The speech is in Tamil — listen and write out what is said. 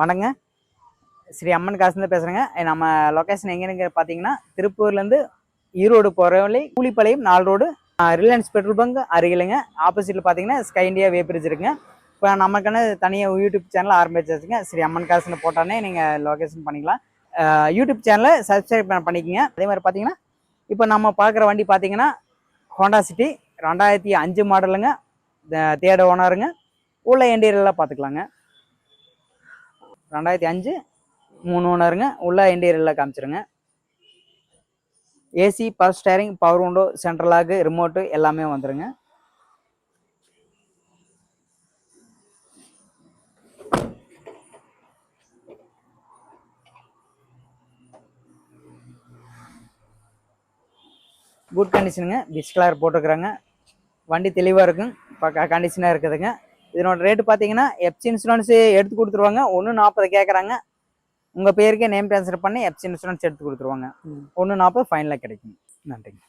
வணங்க. ஸ்ரீ அம்மன் காசுலேருந்து பேசுகிறேங்க. நம்ம லொக்கேஷன் எங்கேன்னு பார்த்தீங்கன்னா, திருப்பூர்லேருந்து ஈரோடு போகிற வழி Koolipalayam 4 road Reliance petrol bunk அருகிலுங்க. ஆப்போசிட்டில் பார்த்தீங்கன்னா ஸ்கை இண்டியா வே பிரிட்ஜ் இருக்குங்க. இப்போ நமக்கான தனியாக யூடியூப் சேனல் ஆரம்பிச்சாச்சுங்க. ஸ்ரீ அம்மன் காசுன்னு போட்டானே நீங்கள் லொக்கேஷன் பண்ணிக்கலாம். யூடியூப் சேனலை சப்ஸ்கிரைப் பண்ணிக்கங்க. அதே மாதிரி பார்த்தீங்கன்னா, இப்போ நம்ம பார்க்குற வண்டி பார்த்தீங்கன்னா ஹோண்டா சிட்டி 2005 மாடலுங்க. தேர்ட் ஓனருங்க. உள்ள இன்டீரியர்லாம் பார்த்துக்கலாங்க. 2005 3 ஓனருங்க. உள்ள இன்டீரியரில் காமிச்சிருங்க. AC, power steering, power window, central lock, remote எல்லாமே வந்துருங்க. குட் கண்டிஷனுங்க. பிச் கலர் போட்டுருக்குறாங்க. வண்டி தெளிவாக இருக்கும். கண்டிஷனாக இருக்குதுங்க. இதனோட ரேட்டு பார்த்தீங்கன்னா எஃப்சி இன்சூரன்ஸ் எடுத்து கொடுத்துருவாங்க. 1.40 கேட்குறாங்க. உங்கள் பேருக்கே நேம் ட்ரான்ஸ்ஃபர் பண்ணி எஃப்சி இன்சூரன்ஸ் எடுத்து கொடுத்துருவாங்க. 1.40 ஃபைனலாக கிடைக்கும். நன்றிங்க.